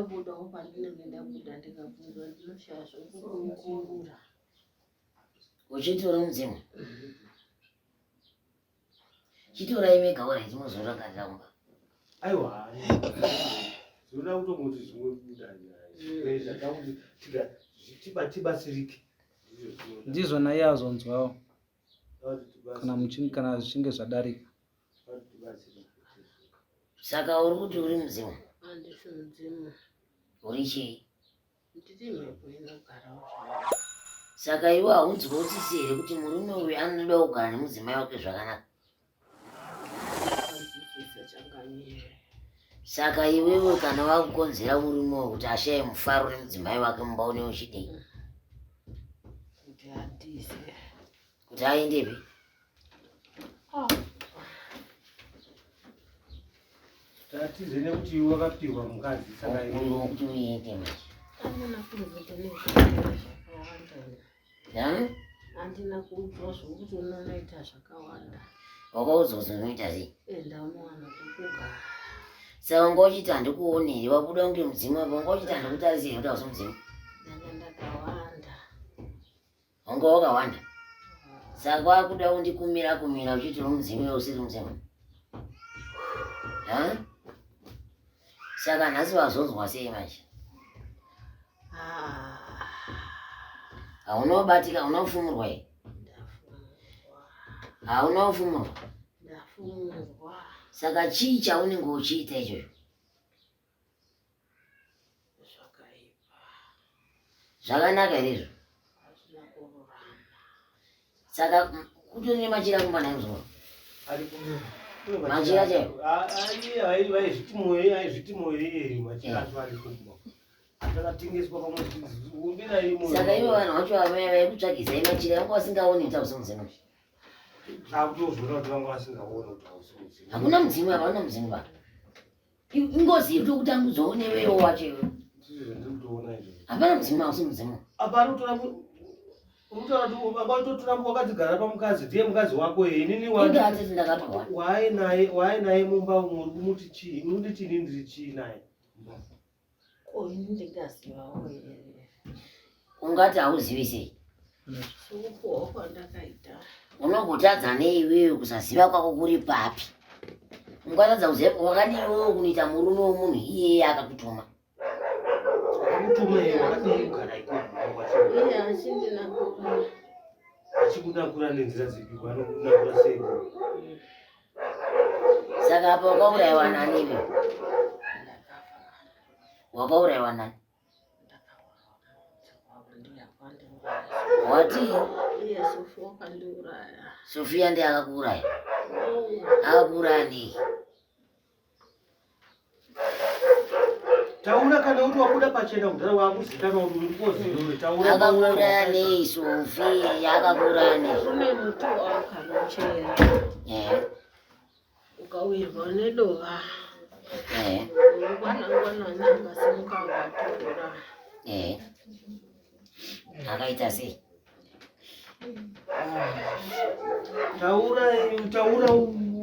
ndabuda wapandinenge ndabuda ndikabudwa ndinoshasha kukurura. Uchitora mudzimu. Chitora imega ora chimozora katamba. Aiwa. Zona utomuti zvimwe buda nyaya. Kweza takuti tibatsirike. Ndizvona yazonzwawo. Kana zvichinge zvadarika. Saka uri kuti uri mudzimu. Handisi mudzimu. Uri chii? Ndiri mhepo inogarawo. Saka iwe haunzwisisi here kuti murume uyu anoda kugara nemudzimai wake zvakanaka? Saka iwewe kana wakukonzera murume uyu kuti ashaye mufaro nemudzimai wake mumba une uchidei? Kuti hatize. Kuti aendepi? Tatize nekuti iwe wakapirwa mukadzi saka iwe kuti uende manje. Handina kuzoita nezvakawanda. Handina kuudzwa zvokuti unoita zvakawanda. Wakaudzwa kuti unoita sei? Ndamuwana kukugara. Saka wanga uchiti handikuoneri, wabuda kunge mudzimu apa, wanga uchiti handikutarisei kuti hausi mudzimu? Ndanga ndakawanda. Wanga wakawanda? Saka wakuda kundikumira uchiti uri mudzimu iwe usiri mudzimu? Saka nhasi wazonzwa sei manje? Hauna kubatika, hauna kufumurwa here? Hauna kufumurwa? Ndafumurwa. Saka chii chaunenge uchiita ichocho? Zvakaipa. Zvakanaka here izvo? Hazvina kururama. Saka kutori nemachira kumbana muzoro? Machira chaiwo? Aizvitimo here machira acho ari kumba. Atakatengeswa pamwe umbira imo. Saka iwe vanhu vacho vaikutsvagizai machira vanga vasingaoni kuti hausi mudzimu? Zvakutozvona kuti vanga vasingaoni kuti hausi mudzimu. Hakuna mudzimu apa, hauna mudzimu apa. Ingozi yekuti kutambudzwawo newewo wacho iwe. Hapana mudzimu hausi mudzimu. Apana utotoramba wakadzigara pamukadzi ndiye mukadzi wako inini wainaye mumba muri kumuti chii? Munoti chini ndiri chii naye? Ini ndingazivawo here. Ungati hauzivi sei? Sokupuwa kwandakaita. Unongotadza neiwewe kusaziva kwako kuri papi. Ungatadza kuziva wakadiwewo kunoita murume womunhu iyeye akakutuma. Akakutuma iye wakadii kugara ikoko? Iye achindinakura. Achikunakura nenzira dzipi? Vanonakura sei? Saka apa wakaurayiwa nani iwe? Wakaurayiwa nani? Wati? Iye Sofia wakandiuraya. Sofia ndiye akakuuraya? Akakuuraya nei? Taura kana kuti wabuda pachena kudhara wakuzikana kuti uri kozero. Taura akakuuraya nei Sofia? Akakuuraya nei? Kune muti wakanochera. Ukawirwa nedova. Ngwana nyanga simuka watora. Akaita sei? Taura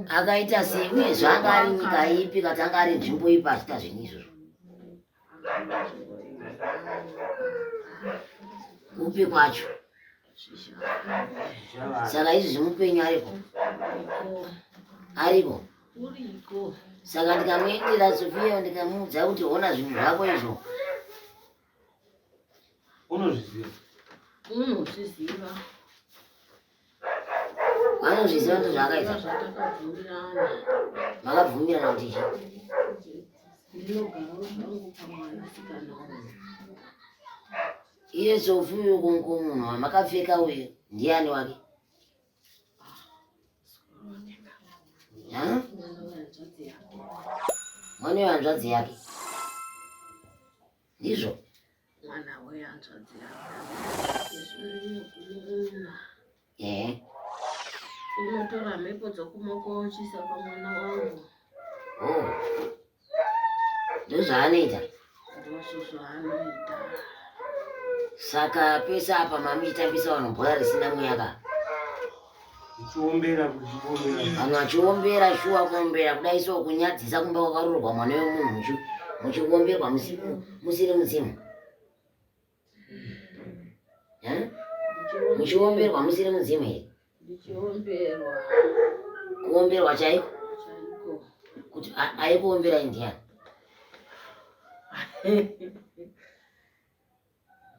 akaita sei uye zvanga ari nyika ipi katanga ari nzvimbo ipi achita zvinhu izvozvo? Upi kwacho? Saka izvi zvimupenyu ariko? Ariko? Uriko. Saka ndikamuendera Sofia ndikamuudza kuti ona zvinhu zvako izvo. Unozviziva? Unozviziva. Vanozviziva ndozvaakaita? Zvatakabvumirana. Makabvumirana kuti chi? Ndinogarawo zvangu pamwanasikana wangu. Iye Sofia uyu munhu wamakapfeka uyu ndiani wake? Mwana wehanzvadzi yake? Ndizvo? Mwana wehanzvadzi yake. Unotora mhepo dzokumoko uchisa pamwana wangu. Ndozvaanoita? Ndozvo zvaanoita. Saka pese apa mamuchitambisa vanhu bhora risina mweya. Uchiombera vanhu vachiombera shuwa kuombera kudai so kunyadzisa kumba kwakarurwa mwana wemunhu mushu. muchiomberwa musiri mudzimu. Muchiomberwa musiri mudzimu here. Ndichiomberwa. Kuomberwa chaiko? Kuti aikuombera indiani?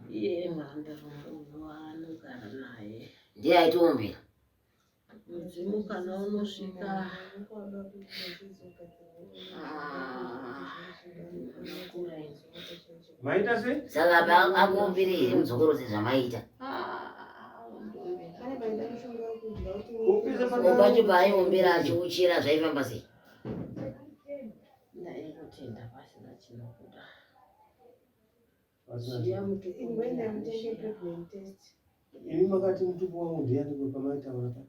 Iye mhandara waanogara naye. Ndiye aitiombera. Mudzimu kana unosvika Maita sei? Saka akuombere here mudzokoroze zvamaita. Pacho paaiombera achiuchira zvaifamba sei? ndaingotenda pasina chinobuda. Ziya mutupo Ini makati mutupo wangu ndiani kwa pamaitaura pa?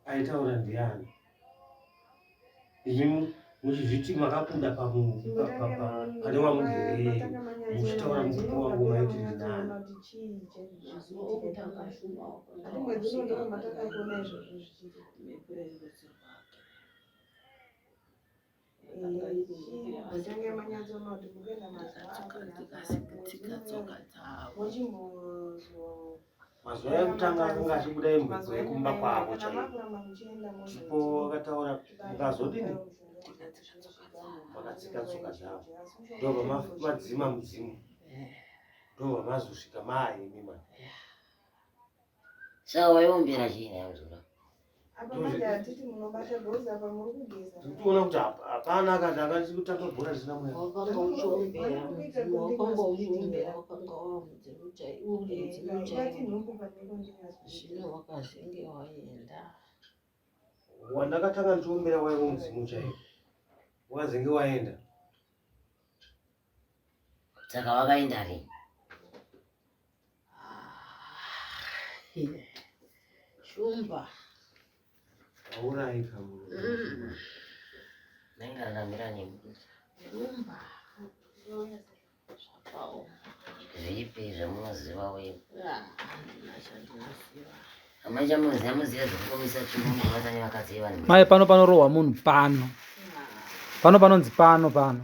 Aitaura ndiani? Ini muchizviti makapunda pane wamugere muchitaura mutupo wangu maiti ndinani? Mazuva ekutanga akanga achibuda imwepo yekumba kwavo chaiko. Chipo akataura mukazodini? Makatsika tsoka dzavo. Ndobva madzima mudzimu. Ndobva mazosvika maimi mani. Saka waiombera chii nayo? Tikuona kuti hapana akati akati kutamba bhora risina mweya. wakanga uchiombera mudzimu, wakanga uchiombera, wakanga wamudzimu chaiwo, uri mudzimu chaiwo. Zvino wakazenge waenda. Wandakatanga ndichiombera waivo mudzimu chaiwo. Wakazenge waenda. Saka wakaenda rini? Shumba. Auraika Nenga ndamira nemi. Shumba. Zvakaoma. Zvipi zvamunoziva wewe? Ndinoziva. Amachamuziva zvekukomisa chimwe vatanye vakadziva. Mai panorohwa munhu pano. Panonzi pano. Pane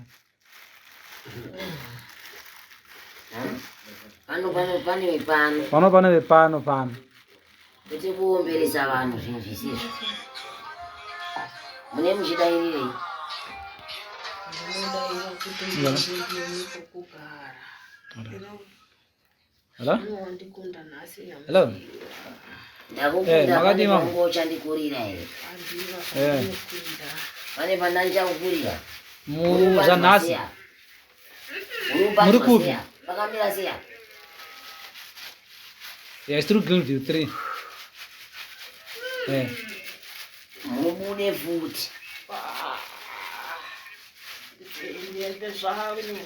pano. Kuti kuomberesa vanhu zvinhu zvisizvo. Mune muchidairirei? Ndinodaira kuti ndinge kugara. Hello? Ndikunda nhasi Hello? Ndakukunda makadii mama? pangu chandikuurira here. Andikunda. Pane pandandichakukurira. Zvanhasi. Muri kupi? Pakamira seya? Yes, through Greenview 3. Mubude futi. Ndiende zvangu.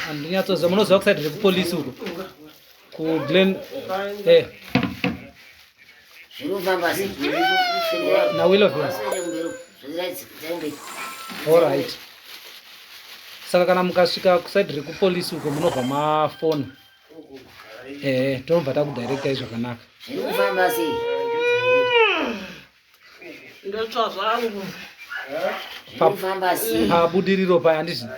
Handinyatsozva munoziva kusati rekupolisi uko. Kuglen Zvinofamba sei? na Willowfield. Alright. Saka kana mukasvika kuside rekupolisi uko munobva mafoni. Tobva takudirectai zvakanaka. Zvinofamba sei? Ndotsva zvangu. Zvinofamba sei? Pabudiriro paya handizvi.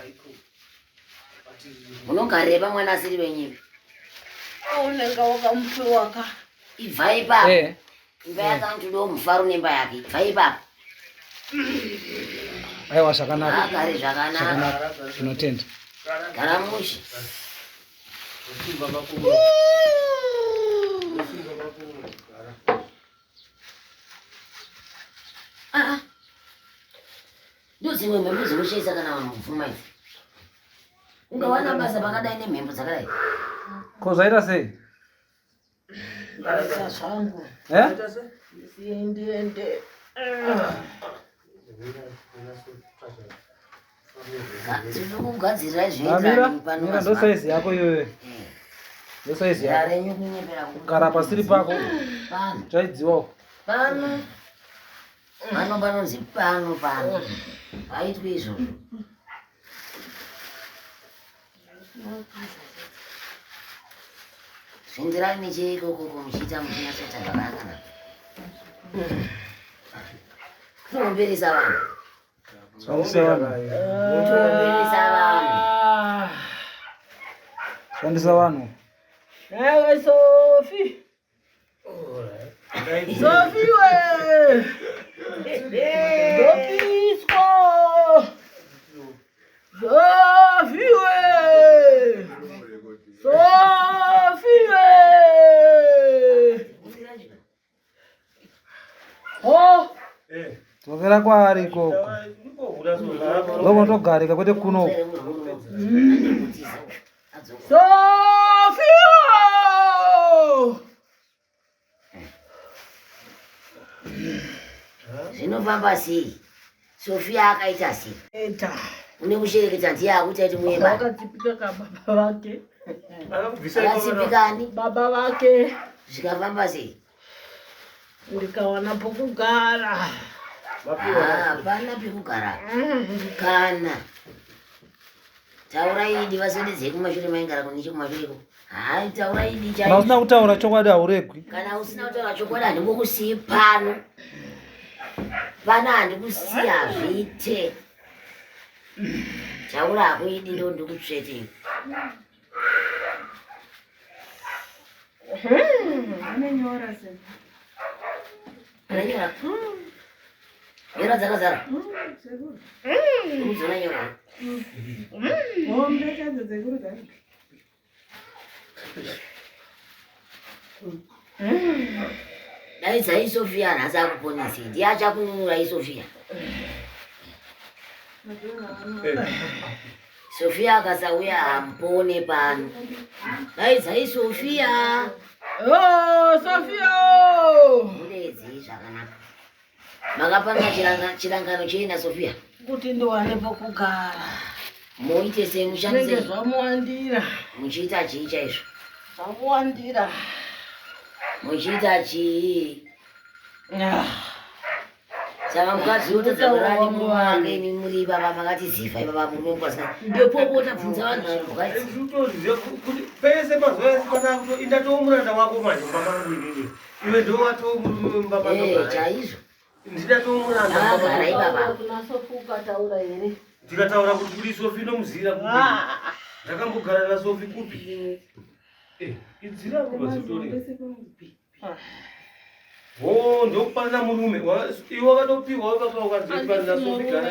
Munogarire pamwana asiri venyewe. Unenge wakamupiwa ka. Ibvai ipapo. Imba yakandodo mufaro nemba yake. Ibvai ipapo. Aiwa zvakanaka. Agare zvakanaka. Tinotenda. Gara mushe. Ndodzimwe mhembo dzinoshaisa kana vanhu kupfuma idzi. Ungawana basa pakadai nemhembo dzakadai. Ko zvaita sei? Ndaita zvangu. Ndiende. Tinokugadzirira Mira, ndo saizi yako iyoyo. Ndo saizi yako. Kugara pasiri pako. Chaidziwawo. Pano. Panonzi pano. Haitwi izvozvo. Zvindirani necheikokoko muchiita muchinyatsoita zvakanaka. Kuomberesa vanhu. Shandisa vanhu. Ewe Sophie. Sophie we. Dopisco. Sophie we. Sophie we. Oh. Dzokera kwaari ikoko. Loko ndogarika kwete kuno. Sophie. Zvinofamba sei? Sofia akaita sei? Eta. Une kushereketa ndiye akuti ati muemba. Vakadzipika kababa vake. Akasipikani? Baba vake. Zvikafamba sei? Ndikawana pokugara. Hapana pekugara. Kana. Taura idi vasondedzei kumashure maingara kuniche kumashure. Hai taura idi chai. Kana usina kutaura chokwadi hauregwi. Kana usina kutaura chokwadi handingokusiyi pano. Pana handikusiya vhite. Taura hako idi ndo ndikutsvete. Ananyora se. Ananyora? Nyora dzakazara? Udzona nyora? Mbeka dzekuru dai. Daidzai Sofia nhasi akuponesi. Ndiye achakununura Sofia. Sofia akasauya hampone pano. Daidzai Sofia. Oh, Sofia! Mudedzi zvakanaka. Makapanga chirangano chena Sofia. Kuti ndiwane pokugara. Muite sei mushandise. Nenge zvamuwandira. Muchiita chii chaizvo? Zvamuwandira. Muchiita chii? Saka mukadzi utadzagara nemuwange imi muri baba makati ziva baba murume kwasina. Ndopopota bvunza vanhu mukadzi. Pese mazuva ese pana kuti indatomuranda wako manyumba mangu inini. Iwe ndo watomurumba mangu. Chaizvo. Ndidatomuranda. Agarai baba. Kunasofuka taura here. Ndikataura kuti uri Sophie nomuzira kupi. Ndakambogara na Sophie kupi. Idzira kubazitori. Oh, ndokupana murume. Iwe wakatopiwa baba ukanzipana na Sophie kana.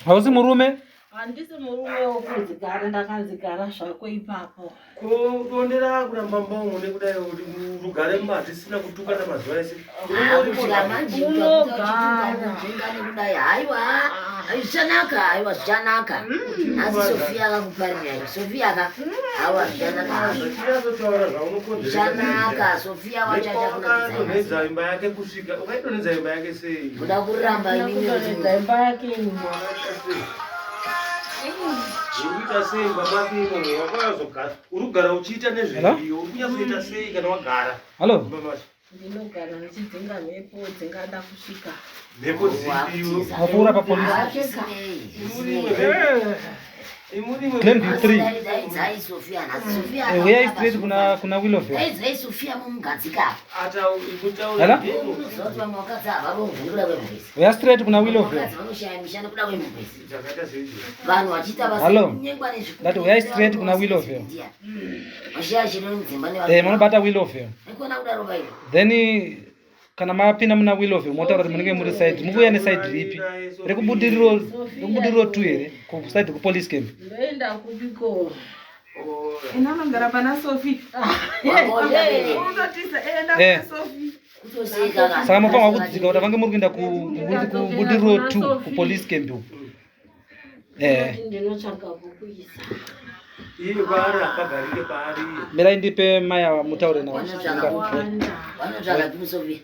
Hausi murume? Handisi murume wokudzigara ndakanzigara zvako ipapo. Ko ndondera kuramba mbongo nekudai kuti rugare mbati sina kutukana mazuva ese. Haiwa, haiwa zvichanaka. Asi Sofia akakuparira. Sofia aka hawa zvichanaka. Zvichanaka, Sofia wachacha kunodza imba yake kusvika. Ukaidonedza imba yake sei? Kuda kuramba imini kuti imba yake imwe. Urikuita sei baba imo wakazogara urugara uchiita nezviriyo ukunyasoita sei kana wagara. Halo. Ndinogara ndichidzinga mhepo dzingada kusvika. Mhepo dziriyo. Wapfuura papolisi. Claim D3. Daidzai Sofia nhasi. Sofia. Uya straight kuna Willowville. Daidzai Sofia mumukadzi ka. Ata ikutaura ndimo. Zoti vamwe wakadzi havavovhundura kwemupesi. Uya straight kuna Willowville. Vakadzi vanoshaya mishando kuda kwemupesi. Dzakaita sei? Vanhu vachiita basa kunyengwa nezvikuru. Ngati uya straight kuna Willowville. Mashaya chino mudzimba nevanhu. Munobata Willowville. Ikona kudaro vaino. Then kana mapinda muna Willowville motaura kuti munenge muri side. Mukuya ne side ripi? Rekubudiriro 2 here ku side ku police camp. Ndoenda kubiko. Inamangara pana Sophie. Unotisa enda pana Sophie. Saka mupanga kudzika kuti vange muri kuenda ku budiriro 2 ku police camp. Ndinotsvaga kukuisa. Iyo vara akagarike pari. Mira indipe maya mutaure nawo. Vanotsvaga kumusovia.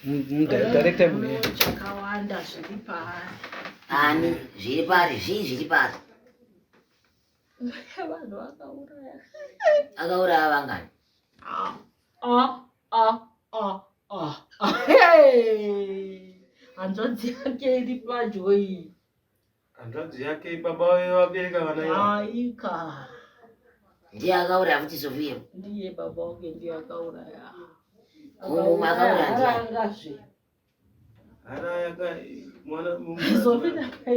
Director mune. Chakawanda zviri pari. Ani zviri pari, zviri pari. Vanhu vakauraya. Akauraya vangani? Hanzvadzi yake iri padyo iyi. Hanzvadzi yake baba vabereka vana ivo. Aika. Ndiye akauraya futi Sofia. Ndiye baba wake ndiye akauraya. Akauraya. Ana yaka mwana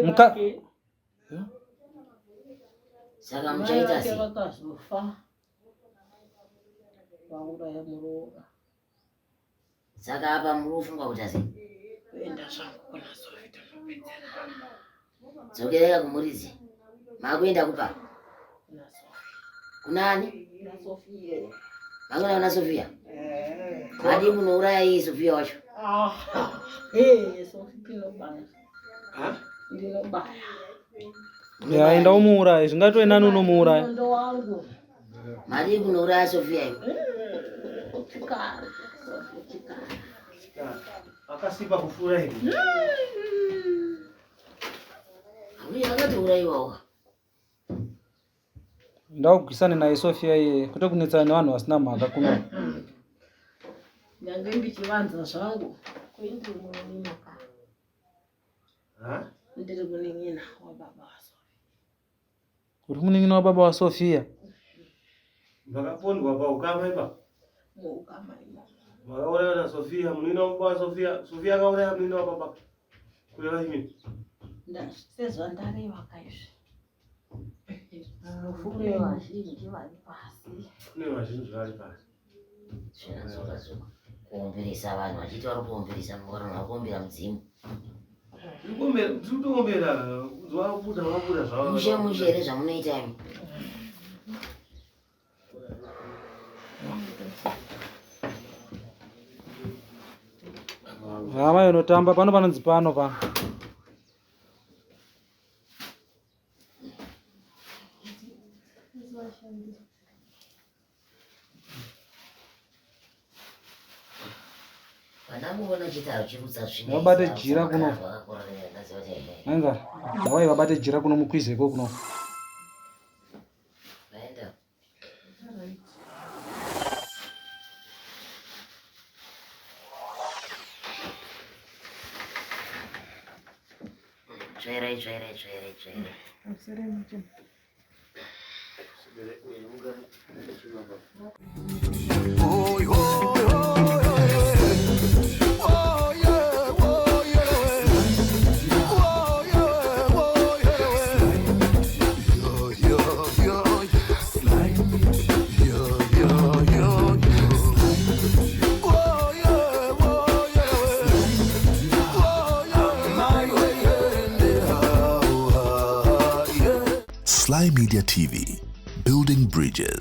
Muka Saka mchaita si. Vakazofa. Vauraya muroora. Saka hapa murufunga kuti asi. Kuenda zvangu kuna Sofi tonopedzerana. Dzokerera kumuridzi. Makuenda kupa. Kuna Sofi. Kunani? Kuna Sofi. Makuenda kuna Sofia. Hadi munouraya hii Sofia wacho. Sofi ndinobaya. ha Ndinobaya. ya enda umuuraya zvingatove nani unomuuraya. Ndo wangu. Mari kunouraya Sofia hiyo. Chikara. Sofi chikara. akasipa kufura hivi Hawi akatouraiwawo. Ndakugwisane naye Sofia iye kuti kunetsana nevanhu vasina mhaka kuno. Nyange ndichivanza zvangu. Kuindi munini maka. ha Ndiri muning'ina wababa wa Sofi. Uri muning'ina wababa wa Sofia. vakapondwa pa ukama ipa Muukama imo. vakauraya na Sofia munina wa Sofia akauraya munina wa baba kureva imini Sezva ndareva kaizvi. Vafume vazhinji vari pasi. kune vazhinji vari pasi Zvinazoka kuomberesa vanhu vachiti vari kuomberesa vanhu vakuombera mudzimu. tikutombera zvabuda zvavo Mushe here zvamunoita imi. Hama inotamba pano panonzi pano pa. Vanamuona chitaro chirutsa zvine. Vabate jira kuno. Nanga, wai vabate jira kuno mukwizeko kuno. Vaenda. Tsvairai. Sly Media TV, building bridges.